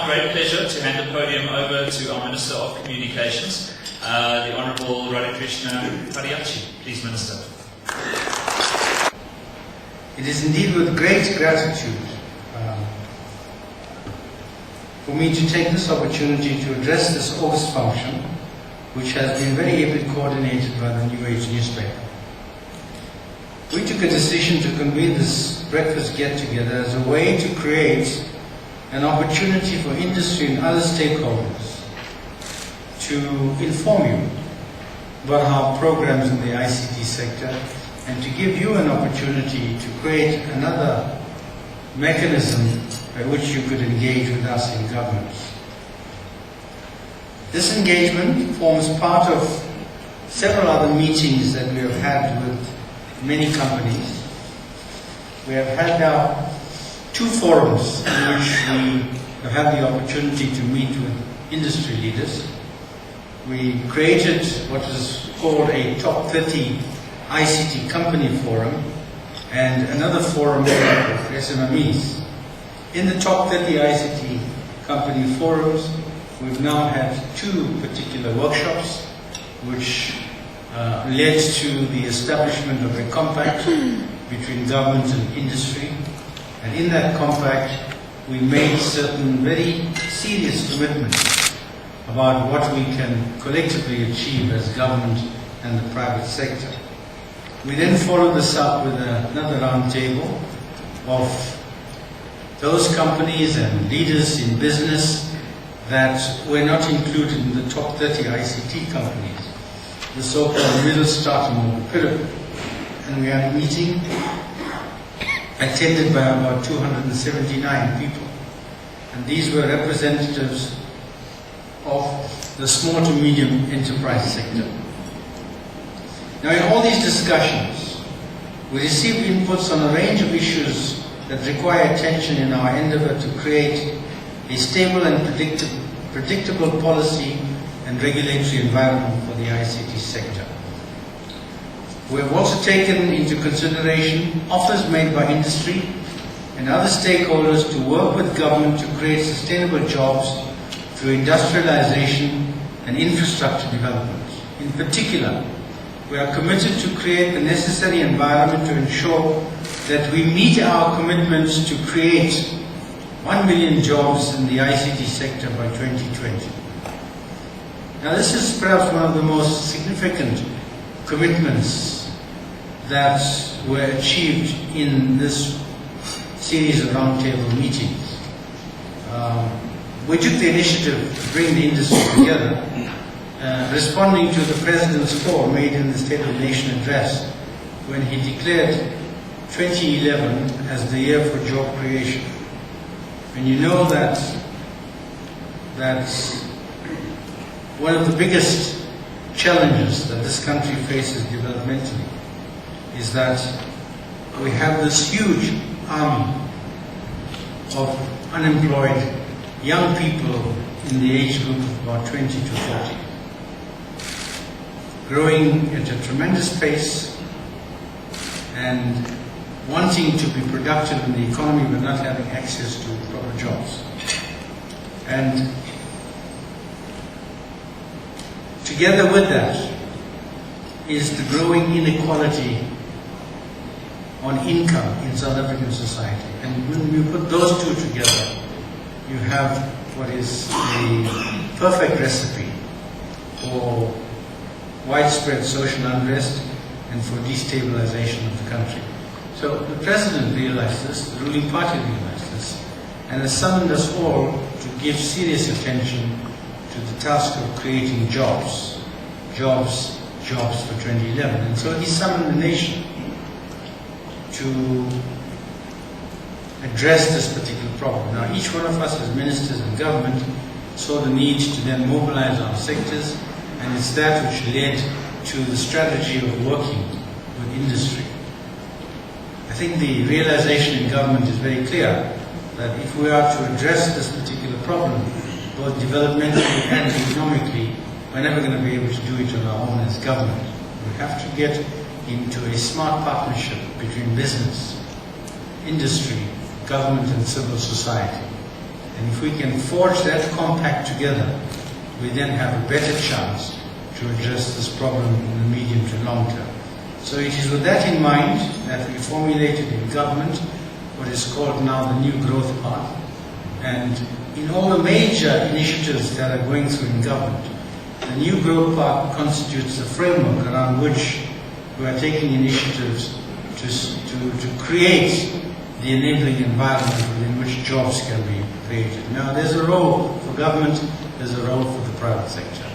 Great pleasure to hand the podium over to our Minister of Communications, the Honourable Roy Padayachie. Please, Minister. It is indeed with great gratitude for me to take this opportunity to address this August function, which has been very ably coordinated by the New Age newspaper. We took a decision to convene this breakfast get-together as a way to create an opportunity for industry and other stakeholders to inform you about our programs in the ICT sector and to give you an opportunity to create another mechanism by which you could engage with us in government. This engagement forms part of several other meetings that we have had with many companies. We have had now 2 forums in which we have had the opportunity to meet with industry leaders. We created what is called a Top 30 ICT Company Forum and another forum for SMMEs. In the Top 30 ICT Company Forums, we've now had 2 particular workshops which led to the establishment of a compact between government and industry. And in that compact, we made certain very serious commitments about what we can collectively achieve as government and the private sector. We then followed this up with another roundtable of those companies and leaders in business that were not included in the top 30 ICT companies, the so-called middle stratum of the pyramid. And we had a meeting attended by about 279 people. And these were representatives of the small to medium enterprise sector. Now, in all these discussions, we received inputs on a range of issues that require attention in our endeavor to create a stable and predictable policy and regulatory environment for the ICT sector. We have also taken into consideration offers made by industry and other stakeholders to work with government to create sustainable jobs through industrialization and infrastructure development. In particular, we are committed to create the necessary environment to ensure that we meet our commitments to create 1 million jobs in the ICT sector by 2020. Now, this is perhaps one of the most significant commitments that were achieved in this series of roundtable meetings. We took the initiative to bring the industry together, responding to the President's call made in the State of the Nation address when he declared 2011 as the year for job creation. And you know that one of the biggest challenges that this country faces developmentally is that we have this huge army of unemployed young people in the age group of about 20 to 40, growing at a tremendous pace and wanting to be productive in the economy but not having access to proper jobs. And together with that is the growing inequality on income in South African society. And when you put those two together, you have what is a perfect recipe for widespread social unrest and for destabilization of the country. So the President realized this, the ruling party realized this, and has summoned us all to give serious attention to the task of creating jobs for 2011. And so he summoned the nation to address this particular problem. Now, each one of us as ministers in government saw the need to then mobilize our sectors, and it's that which led to the strategy of working with industry. I think the realization in government is very clear that if we are to address this particular problem, both developmentally and economically, we're never going to be able to do it on our own as government. We have to get into a smart partnership between business, industry, government and civil society. And if we can forge that compact together, we then have a better chance to address this problem in the medium to long term. So it is with that in mind that we formulated in government what is called now the New Growth Path. And in all the major initiatives that are going through in government, the New Growth Path constitutes the framework around which we are taking initiatives to create the enabling environment within which jobs can be created. Now, there's a role for government, there's a role for the private sector.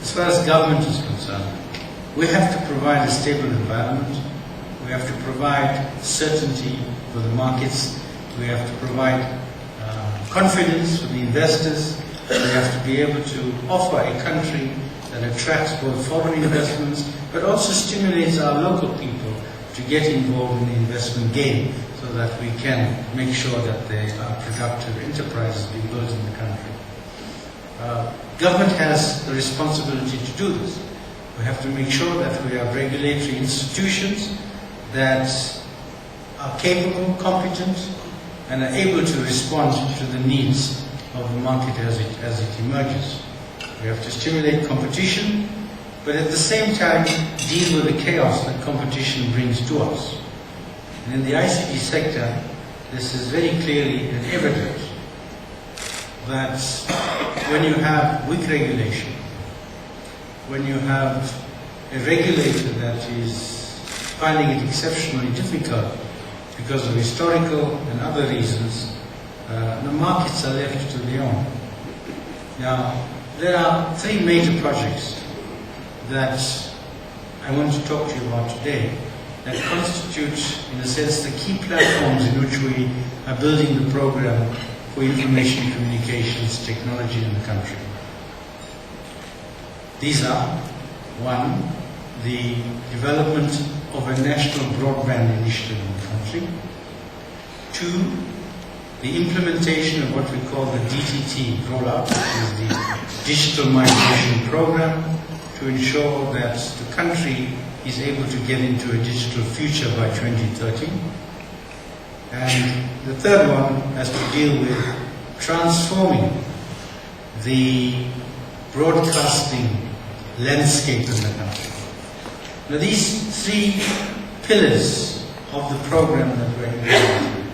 As far as government is concerned, we have to provide a stable environment, we have to provide certainty for the markets, we have to provide confidence for the investors, we have to be able to offer a country that attracts both foreign investments but also stimulates our local people to get involved in the investment game so that we can make sure that there are productive enterprises being built in the country. Government has the responsibility to do this. We have to make sure that we have regulatory institutions that are capable, competent, and are able to respond to the needs of the market as it emerges. We have to stimulate competition, but at the same time deal with the chaos that competition brings to us. And in the ICT sector, this is very clearly evident that when you have weak regulation, when you have a regulator that is finding it exceptionally difficult because of historical and other reasons, the markets are left to their own. Now, there are three major projects that I want to talk to you about today that constitute, in a sense, the key platforms in which we are building the program for information communications technology in the country. These are, one, the development of a national broadband initiative in the country. Two, the implementation of what we call the DTT rollout, which is the Digital Migration Program, to ensure that the country is able to get into a digital future by 2030. And the third one has to deal with transforming the broadcasting landscape in the country. Now, these three pillars of the program that we're implementing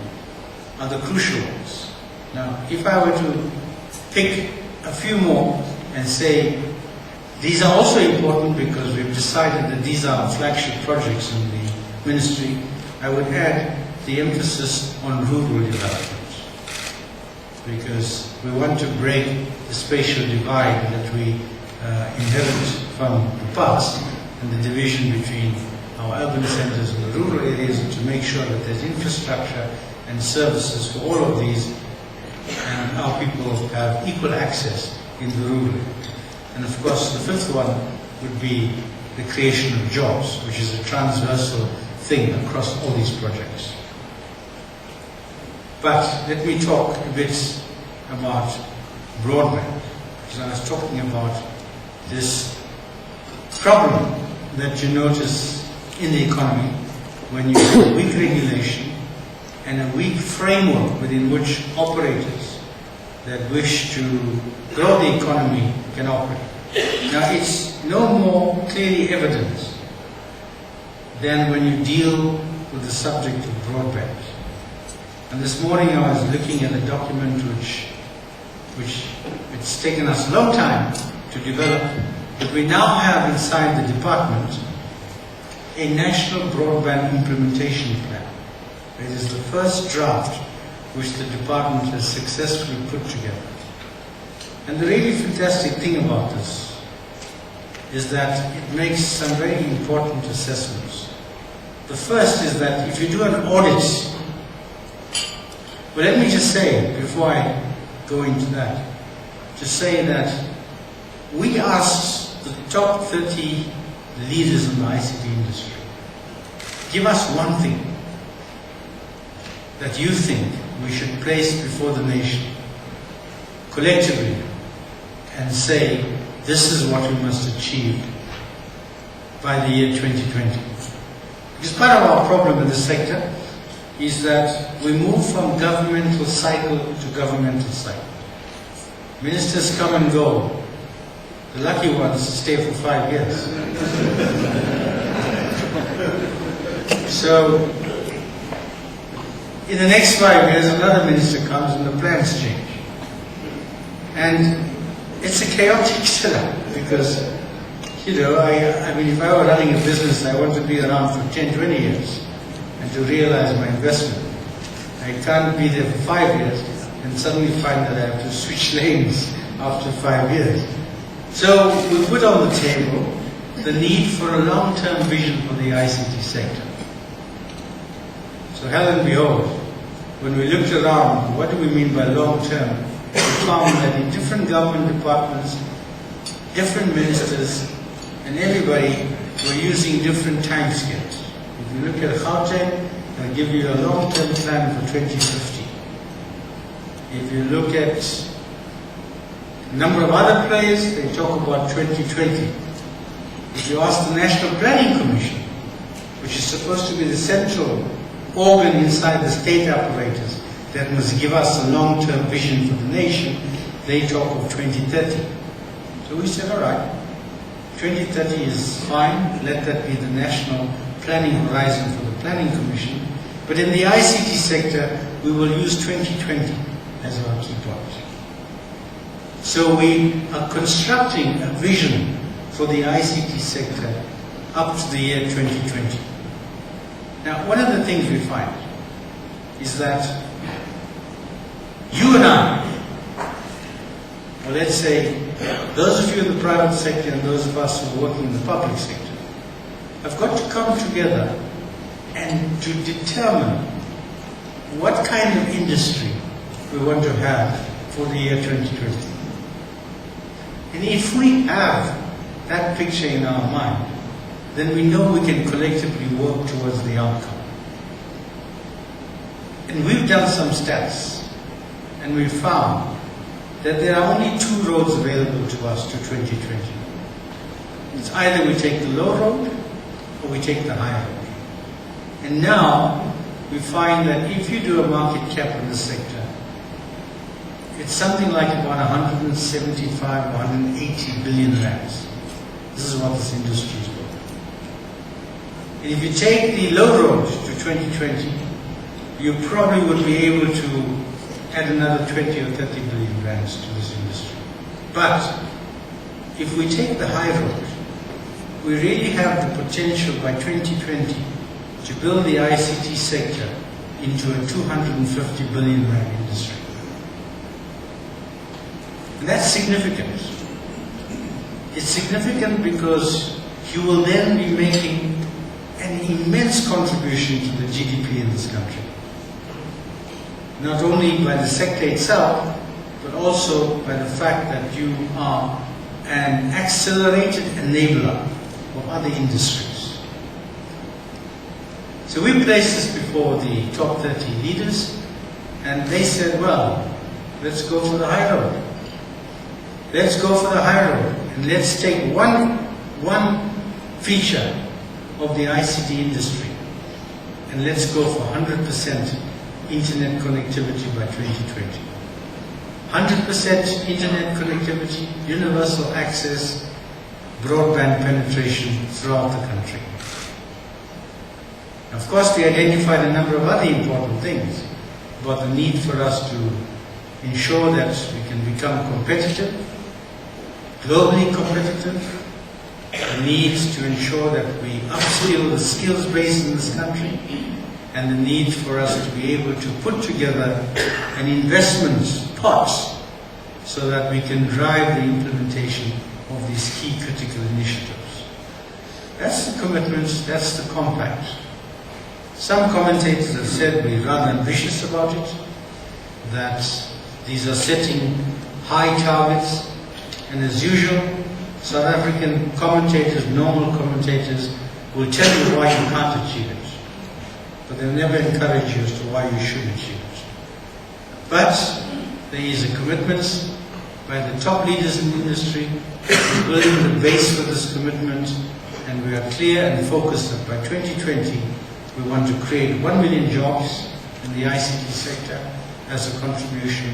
are the crucial ones. Now, if I were to pick a few more and say these are also important because we've decided that these are flagship projects in the ministry, I would add the emphasis on rural development, because we want to break the spatial divide that we inherit from the past and the division between our urban centers and the rural areas, and to make sure that there's infrastructure and services for all of these, and our people have equal access in the rural area. And of course, the fifth one would be the creation of jobs, which is a transversal thing across all these projects. But let me talk a bit about broadband, because I was talking about this problem that you notice in the economy when you have weak regulation and a weak framework within which operators that wish to grow the economy can operate. Now, it's no more clearly evident than when you deal with the subject of broadband. And this morning I was looking at a document which it's taken us a long time to develop, but we now have inside the department a national broadband implementation plan. It is the first draft which the department has successfully put together. And the really fantastic thing about this is that it makes some very important assessments. The first is that if you do an audit, well, let me just say, before I go into that, to say that we asked the top 30 leaders in the ICT industry, give us one thing that you think we should place before the nation collectively and say this is what we must achieve by the year 2020. Because part of our problem in this sector is that we move from governmental cycle to governmental cycle. Ministers come and go. The lucky ones stay for 5 years. So, in the next 5 years, another minister comes and the plans change. And it's a chaotic setup because, I mean, if I were running a business, I want to be around for 10, 20 years and to realize my investment. I can't be there for 5 years and suddenly find that I have to switch lanes after 5 years. So we put on the table the need for a long-term vision for the ICT sector. So hell and behold, when we looked around, what do we mean by long-term? We found that in different government departments, different ministers, and everybody were using different time scales. If you look at Gauteng, they'll give you a long-term plan for 2050. If you look at a number of other players, they talk about 2020. If you ask the National Planning Commission, which is supposed to be the central organ inside the state apparatus that must give us a long-term vision for the nation, they talk of 2030. So we said, all right, 2030 is fine, let that be the national planning horizon for the Planning Commission, but in the ICT sector, we will use 2020 as our key point. So we are constructing a vision for the ICT sector up to the year 2020. Now, one of the things we find is that you and I, or let's say those of you in the private sector and those of us who are working in the public sector, have got to come together and to determine what kind of industry we want to have for the year 2020. And if we have that picture in our mind, then we know we can collectively work towards the outcome. And we've done some stats, and we've found that there are only two roads available to us to 2020. It's either we take the low road, or we take the high road. And now, we find that if you do a market cap in the sector, it's something like about 175, 180 billion rands. This is what this industry is worth. And if you take the low road to 2020, you probably would be able to add another 20 or 30 billion rands to this industry. But if we take the high road, we really have the potential by 2020 to build the ICT sector into a 250 billion rand industry. And that's significant. It's significant because you will then be making an immense contribution to the GDP in this country. Not only by the sector itself, but also by the fact that you are an accelerated enabler of other industries. So we placed this before the top 30 leaders, and they said, well, let's go for the high road. Let's go for the high road, and let's take one feature of the ICT industry, and let's go for 100% internet connectivity by 2020. 100% internet connectivity, universal access, broadband penetration throughout the country. Of course, we identified a number of other important things about the need for us to ensure that we can become competitive, globally competitive, the need to ensure that we upskill the skills base in this country, and the need for us to be able to put together an investment pot so that we can drive the implementation of these key critical initiatives. That's the commitment, that's the compact. Some commentators have said we're rather ambitious about it, that these are setting high targets, and as usual, South African commentators, normal commentators, will tell you why you can't achieve it. But they'll never encourage you as to why you should achieve it. But there is a commitment, by the top leaders in the industry. We're building the base for this commitment, and we are clear and focused that by 2020 we want to create 1 million jobs in the ICT sector as a contribution.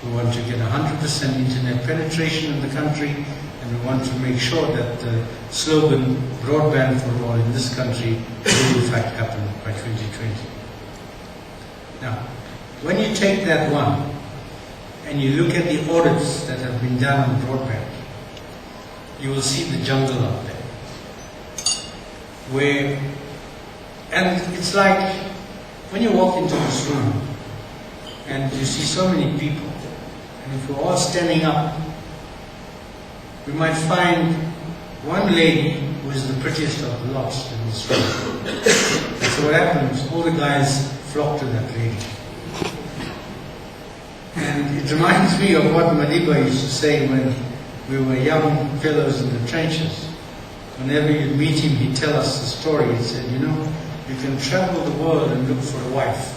We want to get 100% internet penetration in the country, and we want to make sure that the slogan broadband for all in this country will in fact happen by 2020. Now, when you take that one and you look at the audits that have been done on broadband, you will see the jungle out there. And it's like when you walk into this room and you see so many people, and if we're all standing up, we might find one lady who is the prettiest of the lot in this room. And so what happens, all the guys flock to that lady. And it reminds me of what Madiba used to say when we were young fellows in the trenches. Whenever you'd meet him, he'd tell us the story. He said, you know, you can travel the world and look for a wife,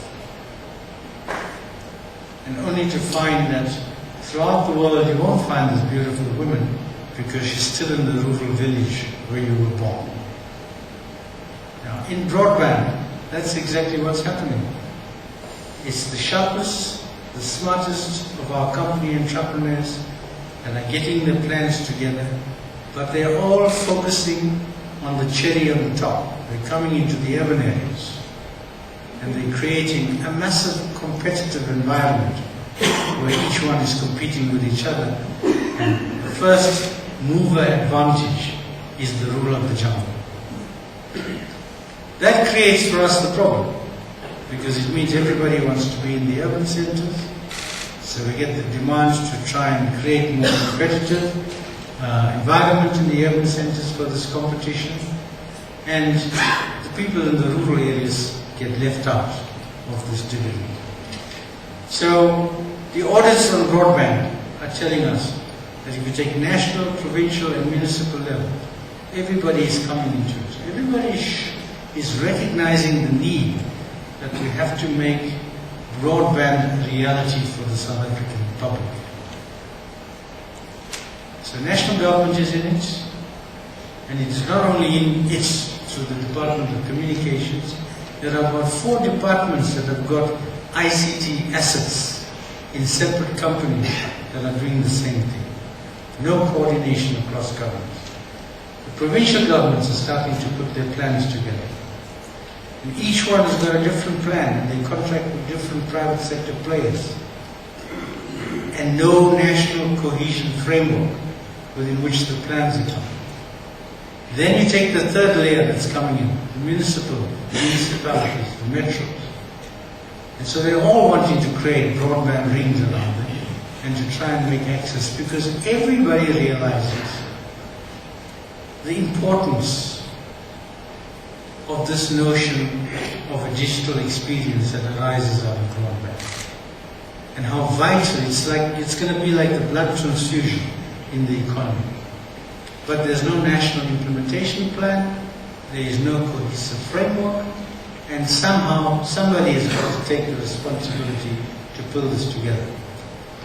and only to find that throughout the world you won't find this beautiful woman because she's still in the rural village where you were born. Now, in broadband, that's exactly what's happening. It's the sharpest, the smartest of our company entrepreneurs that are getting their plans together, but they're all focusing on the cherry on the top. They're coming into the urban areas, and they're creating a massive competitive environment where each one is competing with each other. And the first mover advantage is the rule of the jungle. That creates for us the problem, because it means everybody wants to be in the urban centers, so we get the demands to try and create more competitive environment in the urban centers for this competition, and the people in the rural areas get left out of this dividend. So the audits on broadband are telling us that if you take national, provincial and municipal level, everybody is coming into it. Everybody is recognizing the need that we have to make broadband a reality for the South African public. So national government is in it, and it is not only in it through the Department of Communications. There are about 4 departments that have got ICT assets in separate companies that are doing the same thing. No coordination across governments. The provincial governments are starting to put their plans together. And each one has got a different plan, and they contract with different private sector players. And no national cohesion framework within which the plans are coming. Then you take the third layer that's coming in, the municipalities, the metros. And so they're all wanting to create broadband rings around them and to try and make access, because everybody realizes the importance of this notion of a digital experience that arises out of broadband, and how vital it's going to be like the blood transfusion in the economy. But there's no national implementation plan, there is no cohesive framework, and somehow somebody has got to take the responsibility to pull this together.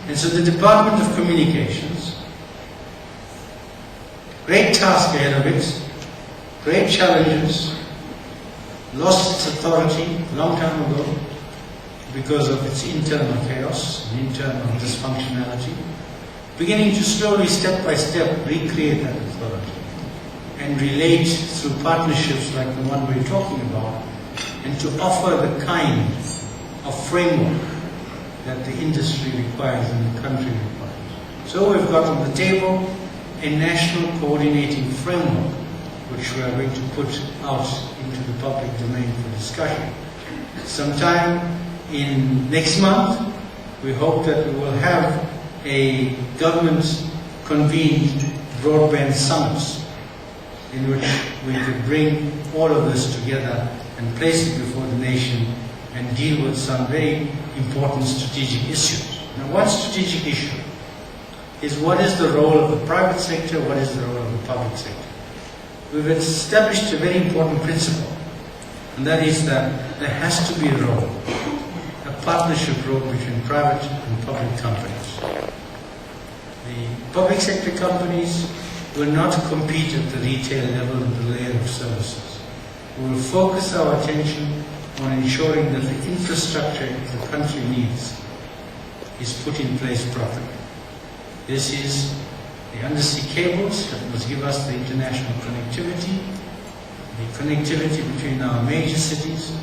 And so the Department of Communications, great task ahead of it, great challenges, lost its authority a long time ago because of its internal chaos and internal dysfunctionality, beginning to slowly, step by step, recreate that authority and relate through partnerships like the one we're talking about, and to offer the kind of framework that the industry requires and the country requires. So we've got on the table a national coordinating framework which we are going to put out into the public domain for discussion. Sometime in next month, we hope that we will have a government-convened broadband summit in which we could bring all of this together and place it before the nation and deal with some very important strategic issues. Now, one strategic issue is what is the role of the private sector, what is the role of the public sector. We've established a very important principle, and that is that there has to be a role, a partnership role between private and public companies. The public sector companies will not compete at the retail level in the layer of services. We will focus our attention on ensuring that the infrastructure the country needs is put in place properly. This is the undersea cables that must give us the international connectivity, the connectivity between our major cities,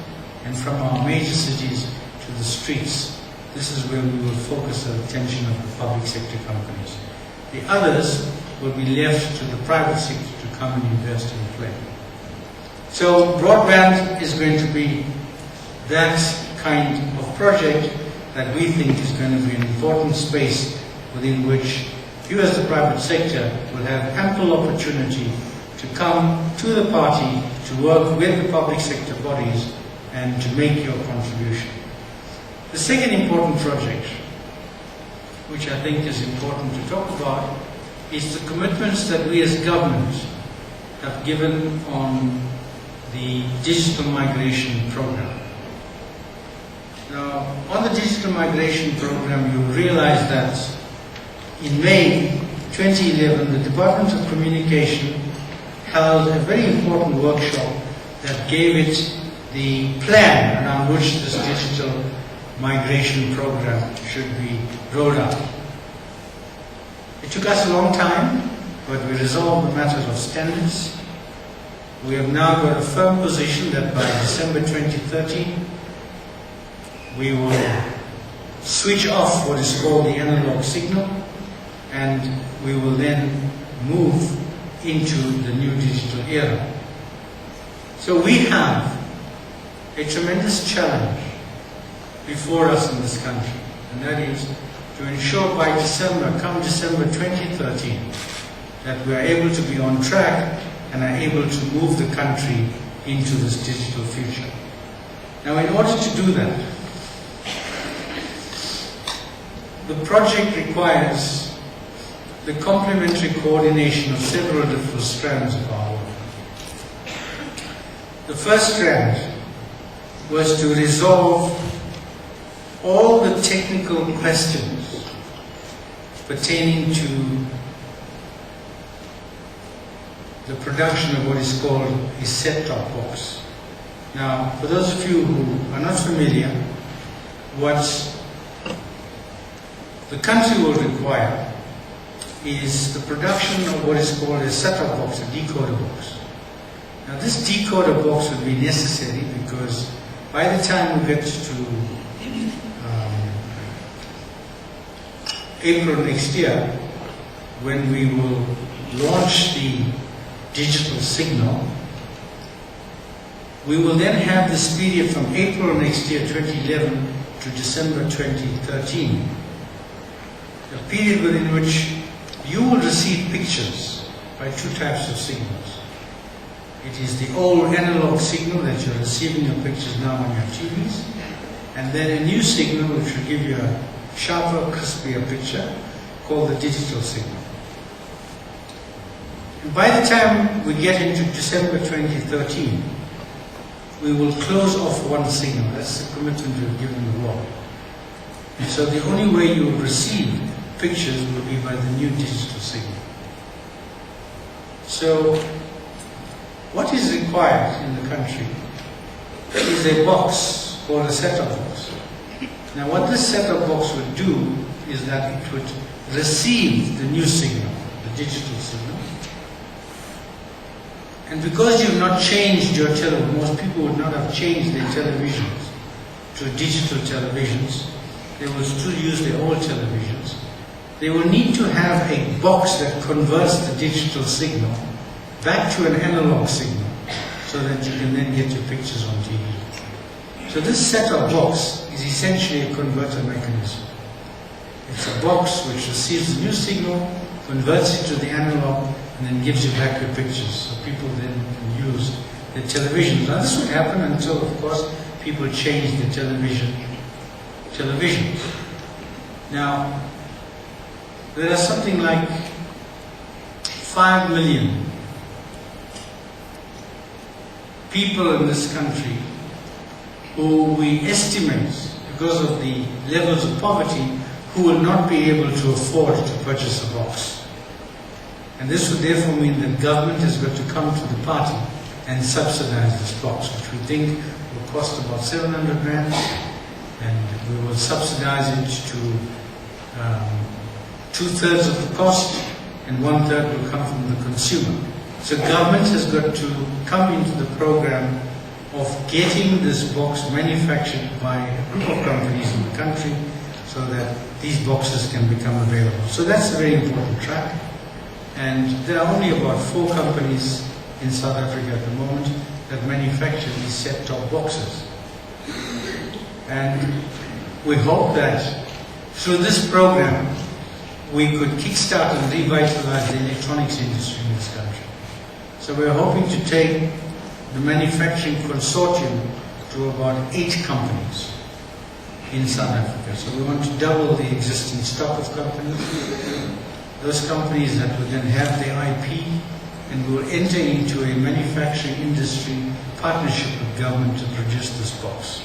and from our major cities to the streets. This is where we will focus our attention of the public sector companies. The others will be left to the private sector to come and invest and play. So broadband is going to be that kind of project that we think is going to be an important space within which you as the private sector will have ample opportunity to come to the party, to work with the public sector bodies and to make your contribution. The second important project, which I think is important to talk about, is the commitments that we as government have given on the digital migration program. Now, on the digital migration program, you realize that in May 2011, the Department of Communication held a very important workshop that gave it the plan around which this digital migration program should be rolled out. It took us a long time, but we resolved the matters of standards. We have now got a firm position that by December 2013, we will switch off what is called the analog signal, and we will then move into the new digital era. So we have a tremendous challenge before us in this country, and that is to ensure by come December 2013, that we are able to be on track and are able to move the country into this digital future. Now, in order to do that, the project requires the complementary coordination of several different strands of our work. The first strand was to resolve all the technical questions pertaining to the production of what is called a set-top box. Now, for those of you who are not familiar, what the country will require is the production of what is called a set-top box, a decoder box. Now, this decoder box will be necessary because by the time we get to April next year, when we will launch the digital signal, we will then have this period from April next year, 2011, to December 2013, a period within which you will receive pictures by two types of signals. It is the old analog signal that you're receiving your pictures now on your TVs, and then a new signal which will give you a sharper, crispier picture called the digital signal. And by the time we get into December 2013, we will close off one signal. That's the commitment we've given the world. And so the only way you will receive pictures will be by the new digital signal. So what is required in the country is a box called a set-top box. Now, what this set-top box would do is that it would receive the new signal, the digital signal. And because you've not changed your television, most people would not have changed their televisions to digital televisions. They will still use their old televisions. They will need to have a box that converts the digital signal back to an analog signal so that you can then get your pictures on TV. So this set-top box is essentially a converter mechanism. It's a box which receives the new signal, converts it to the analog, and then gives you back your pictures. So people then can use their televisions. Now this would happen until, of course, people change their televisions. Now, there are something like 5 million people in this country who we estimate, because of the levels of poverty, who will not be able to afford to purchase a box. And this would therefore mean that government has got to come to the party and subsidize this box, which we think will cost about 700 rand, and we will subsidize it to 2/3 of the cost, and 1/3 will come from the consumer. So government has got to come into the program of getting this box manufactured by a group of companies in the country so that these boxes can become available. So that's a very important track. And there are only about 4 companies in South Africa at the moment that manufacture these set-top boxes. And we hope that through this program we could kickstart and revitalize the electronics industry in this country. So we're hoping to take the manufacturing consortium to about 8 companies in South Africa. So we want to double the existing stock of companies. Those companies that will then have their IP, and we will enter into a manufacturing industry partnership with government to produce this box.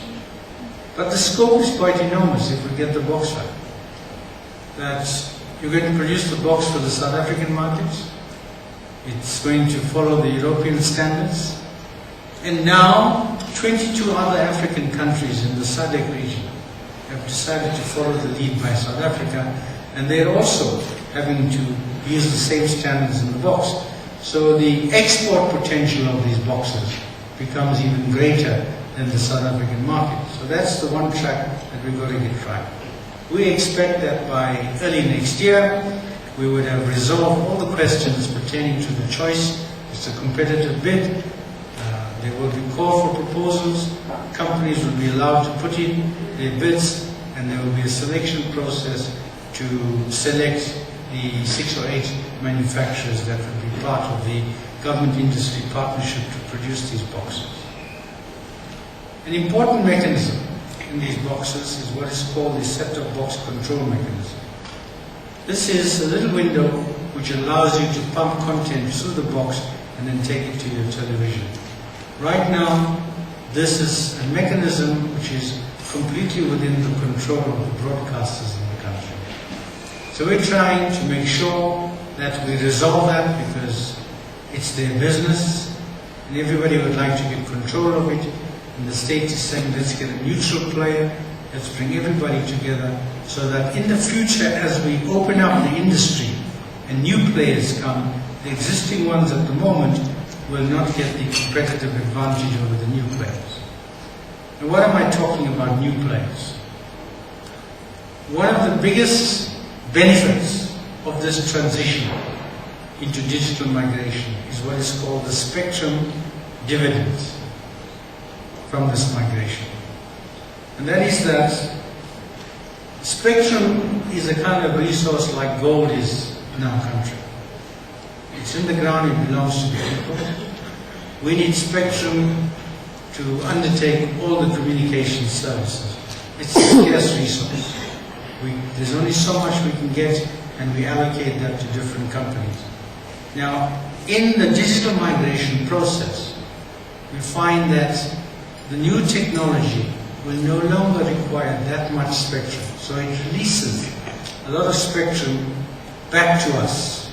But the scope is quite enormous if we get the box right. That you're going to produce the box for the South African market. It's going to follow the European standards. And now 22 other African countries in the SADC region have decided to follow the lead by South Africa, and they're also having to use the same standards in the box. So the export potential of these boxes becomes even greater than the South African market. So that's the one track that we've got to get right. We expect that by early next year we would have resolved all the questions pertaining to the choice. It's a competitive bid. There will be call for proposals. Companies will be allowed to put in their bids, and there will be a selection process to select the 6 or 8 manufacturers that will be part of the government industry partnership to produce these boxes. An important mechanism in these boxes is what is called the set-top box control mechanism. This is a little window which allows you to pump content through the box and then take it to your television. Right now, this is a mechanism which is completely within the control of the broadcasters in the country. So we're trying to make sure that we resolve that, because it's their business and everybody would like to get control of it. And the state is saying, let's get a neutral player, let's bring everybody together, so that in the future, as we open up the industry and new players come, the existing ones at the moment will not get the competitive advantage over the new players. And what am I talking about, new players? One of the biggest benefits of this transition into digital migration is what is called the spectrum dividends from this migration. And that is that spectrum is a kind of resource like gold is in our country. It's in the ground, it belongs to the people. We need spectrum to undertake all the communication services. It's a scarce resource. There's only so much we can get, and we allocate that to different companies. Now, in the digital migration process, we find that the new technology will no longer require that much spectrum. So it releases a lot of spectrum back to us.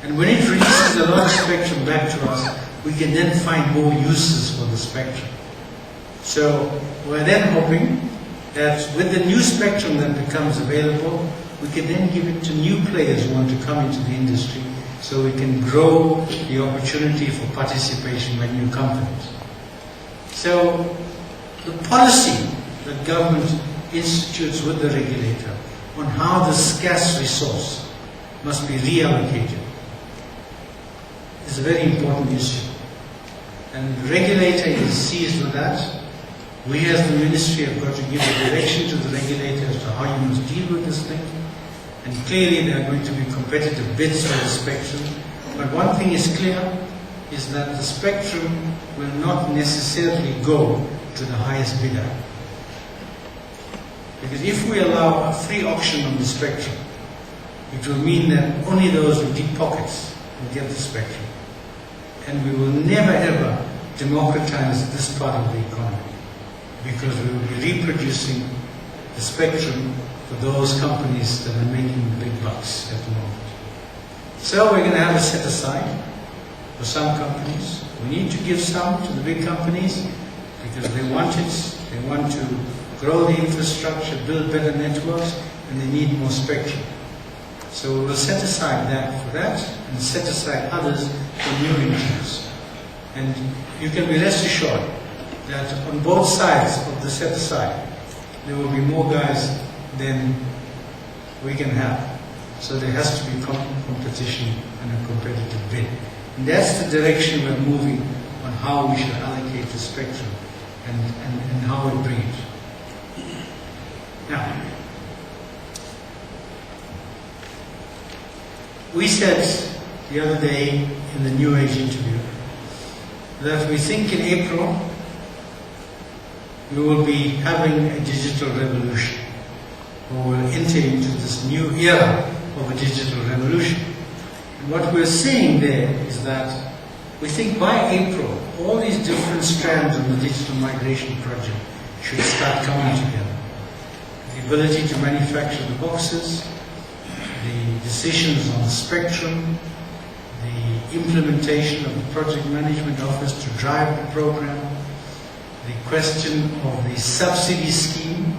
And when it releases a lot of spectrum back to us, we can then find more uses for the spectrum. So we're then hoping that with the new spectrum that becomes available, we can then give it to new players who want to come into the industry, so we can grow the opportunity for participation by new companies. So the policy that government institutes with the regulator on how the scarce resource must be reallocated is a very important issue. And the regulator is seized with that. We as the ministry have got to give a direction to the regulator as to how you must deal with this thing. And clearly there are going to be competitive bids for the spectrum. But one thing is clear, is that the spectrum will not necessarily go to the highest bidder. Because if we allow a free auction on the spectrum, it will mean that only those with deep pockets will get the spectrum. And we will never ever democratize this part of the economy, because we will be reproducing the spectrum for those companies that are making the big bucks at the moment. So we're going to have a set aside for some companies. We need to give some to the big companies because they want it, they want to grow the infrastructure, build better networks, and they need more spectrum. So we'll set aside that for that, and set aside others for new entrants. And you can be rest assured that on both sides of the set aside, there will be more guys than we can have. So there has to be competition and a competitive bid. And that's the direction we're moving on how we should allocate the spectrum and how we bring it. Now, we said the other day in the New Age interview that we think in April we will be having a digital revolution, or will enter into this new era of a digital revolution. And what we're seeing there is that we think by April all these different strands of the digital migration project should start coming together. The ability to manufacture the boxes, the decisions on the spectrum, the implementation of the project management office to drive the program, the question of the subsidy scheme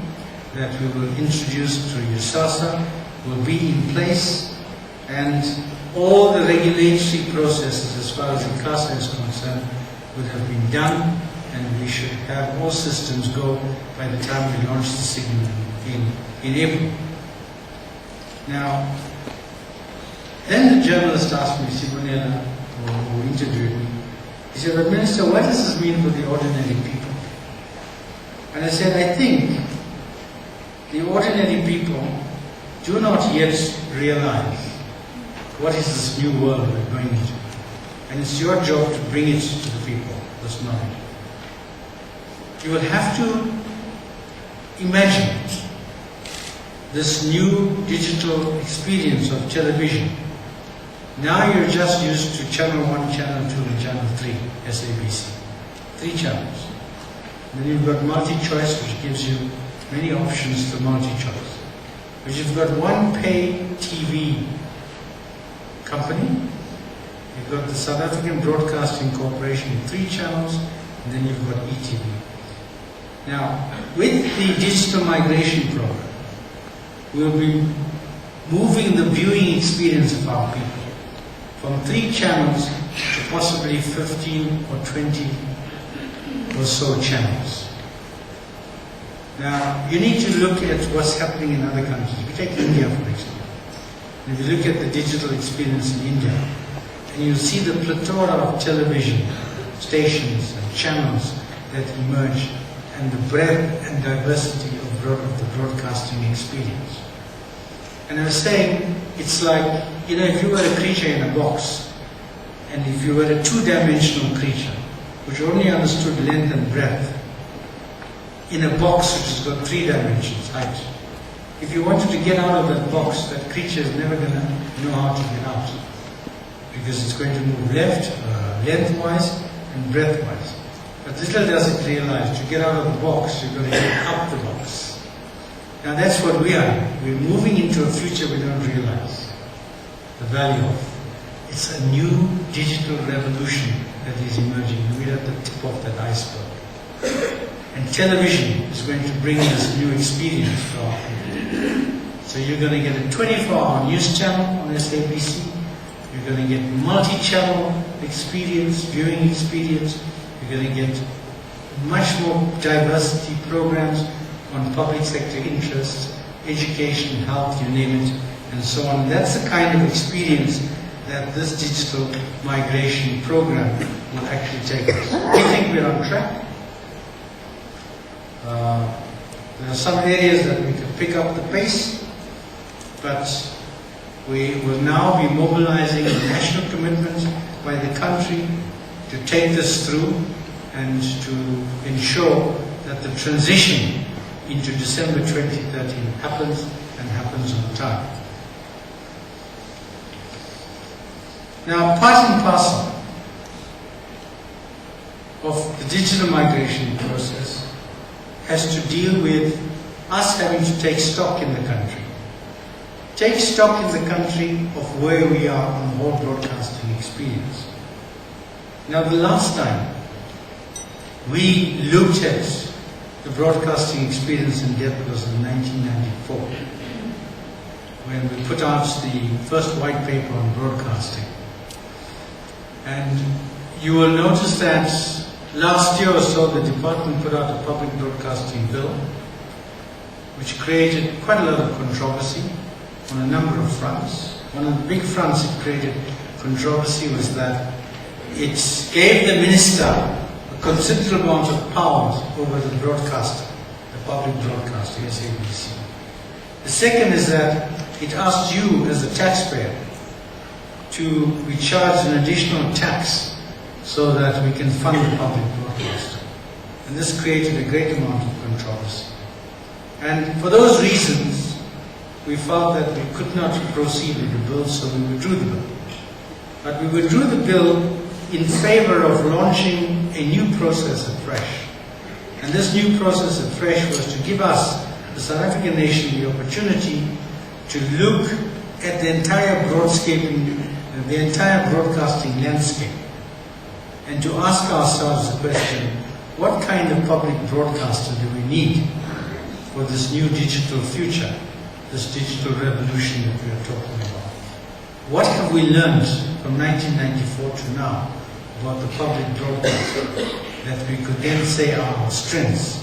that we will introduce through USASA will be in place, and all the regulatory processes as far as ICASA is concerned would have been done, and we should have all systems go by the time we launch the signal in April. Now, then the journalist asked me, Sibonela, who interviewed me, he said, "But Minister, what does this mean for the ordinary people?" And I said, I think the ordinary people do not yet realize what is this new world we're going into. And it's your job to bring it to the people, this knowledge. You will have to imagine this new digital experience of television. Now you're just used to channel 1, channel 2, and channel 3, SABC. 3 channels. Then you've got multi-choice, which gives you many options for multi-choice. But you've got one pay TV company, you've got the South African Broadcasting Corporation with 3 channels, and then you've got ETV. Now, with the digital migration program, we'll be moving the viewing experience of our people from 3 channels to possibly 15 or 20 or so channels. Now, you need to look at what's happening in other countries. We take India, for example. If you look at the digital experience in India, and you see the plethora of television stations and channels that emerge, and the breadth and diversity of the broadcasting experience. And I was saying, it's like, if you were a creature in a box, and if you were a 2-dimensional creature, which only understood length and breadth, in a box which has got 3 dimensions, height. If you wanted to get out of that box, that creature is never going to know how to get out, because it's going to move lengthwise and breadthwise. But little does it realize, to get out of the box, you've got to get up the box. Now that's what we are. We're moving into a future we don't realize the value of. It's a new digital revolution that is emerging. We're at the tip of that iceberg. And television is going to bring this new experience for our people. So you're going to get a 24-hour news channel on SABC. You're going to get multi-channel experience, viewing experience. You're going to get much more diversity programs on public sector interests, education, health, you name it, and so on. That's the kind of experience that this digital migration program will actually take us. We think we're on track. There are some areas that we can pick up the pace, but we will now be mobilizing a national commitment by the country to take this through and to ensure that the transition into December 2013 happens and happens on time. Now, part and parcel of the digital migration process has to deal with us having to take stock in the country. Take stock in the country of where we are on the whole broadcasting experience. Now, the last time we looked at the broadcasting experience in depth was in 1994, when we put out the first white paper on broadcasting. And you will notice that last year or so the department put out a public broadcasting bill, which created quite a lot of controversy on a number of fronts. One of the big fronts it created controversy was that it gave the minister a considerable amount of powers over the broadcaster, the public broadcaster, SABC. The second is that it asked you as a taxpayer to recharge an additional tax so that we can fund the public broadcaster. And this created a great amount of controversy. And for those reasons, we felt that we could not proceed with the bill, so we withdrew the bill. But we withdrew the bill in favor of launching a new process afresh. And this new process afresh was to give us, the South African nation, the opportunity to look at the entire the entire broadcasting landscape, and to ask ourselves the question, what kind of public broadcaster do we need for this new digital future, this digital revolution that we are talking about? What have we learned from 1994 to now about the public broadcaster that we could then say are our strengths?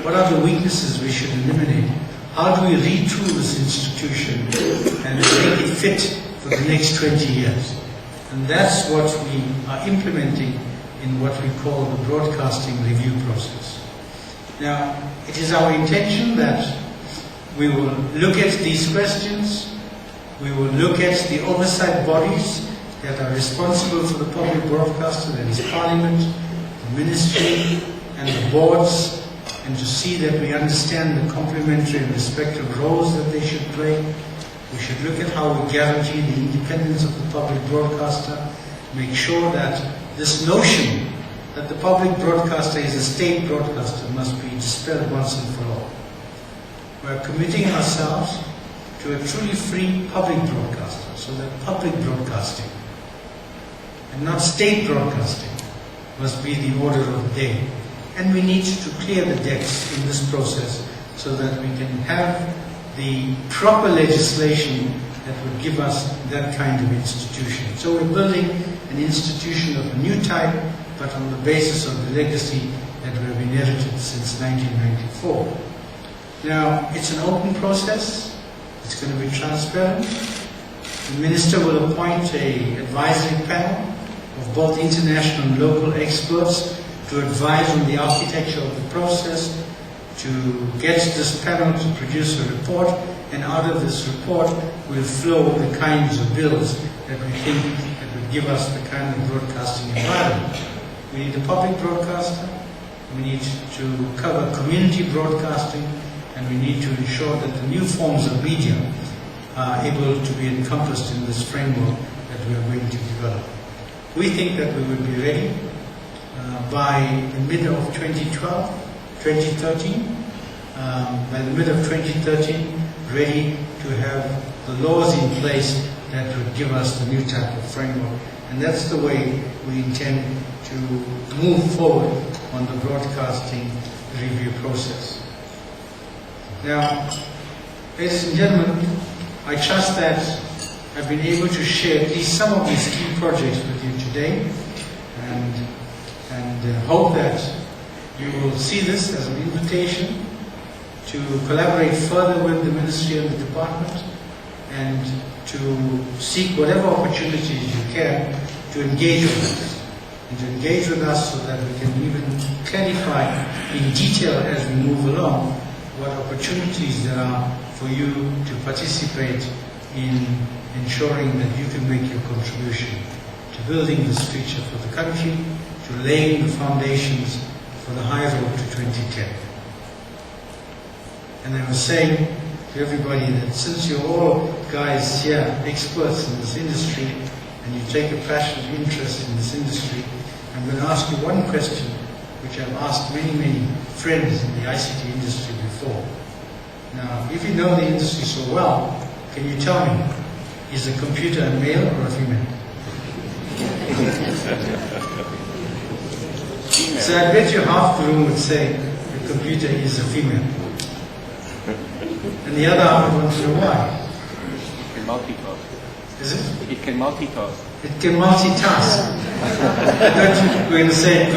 What are the weaknesses we should eliminate? How do we retool this institution and make it fit for the next 20 years? And that's what we are implementing in what we call the broadcasting review process. Now, it is our intention that we will look at these questions, we will look at the oversight bodies that are responsible for the public broadcaster, that is Parliament, the Ministry, and the boards, and to see that we understand the complementary and respective roles that they should play. We should look at how we guarantee the independence of the public broadcaster, make sure that this notion that the public broadcaster is a state broadcaster must be dispelled once and for all. We are committing ourselves to a truly free public broadcaster, so that public broadcasting and not state broadcasting must be the order of the day. And we need to clear the decks in this process so that we can have the proper legislation that would give us that kind of institution. So we're building an institution of a new type, but on the basis of the legacy that we have inherited since 1994. Now, it's an open process. It's going to be transparent. The Minister will appoint an advisory panel of both international and local experts to advise on the architecture of the process, to get this panel to produce a report, and out of this report will flow the kinds of bills that we think that would give us the kind of broadcasting environment. We need a public broadcaster, we need to cover community broadcasting, and we need to ensure that the new forms of media are able to be encompassed in this framework that we are going to develop. We think that we will be ready by the middle of 2013, by the middle of 2013, ready to have the laws in place that would give us the new type of framework. And that's the way we intend to move forward on the broadcasting review process. Now, ladies and gentlemen, I trust that I've been able to share at least some of these key projects with you today, and hope that you will see this as an invitation to collaborate further with the Ministry and the Department, and to seek whatever opportunities you can to engage with us, and to engage with us so that we can even clarify in detail as we move along what opportunities there are for you to participate in ensuring that you can make your contribution to building this future for the country, to laying the foundations for the high road to 2010. And I was saying to everybody that since you're all guys here, experts in this industry, and you take a passionate interest in this industry, I'm going to ask you one question which I've asked many friends in the ICT industry before. Now, if you know the industry so well, can you tell me, is a computer a male or a female? So I bet you half the room would say the computer is a female. And the other half would want to know why. It can multitask. Is it? It can multitask. It can multitask. I thought you were going to say it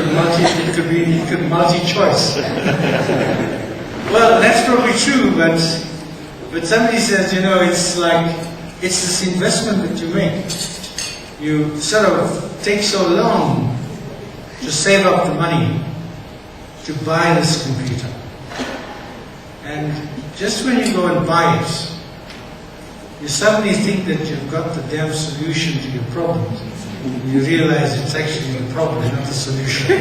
could multi-choice. Well, that's probably true, but somebody says, you know, it's this investment that you make. You sort of take so long to save up the money to buy this computer. And just when you go and buy it, you suddenly think that you've got the damn solution to your problems. You realize it's actually the problem, not the solution.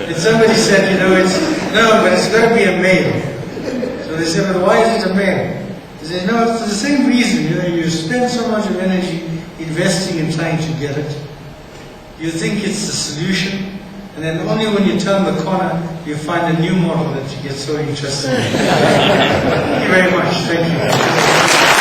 And somebody said, you know, but it's got to be a male. So they said, well, why is it a male? They said, no, it's for the same reason. You know, you spend so much of energy investing in trying to get it. You think it's the solution, and then only when you turn the corner, you find a new model that you get so interested in. Thank you very much. Thank you.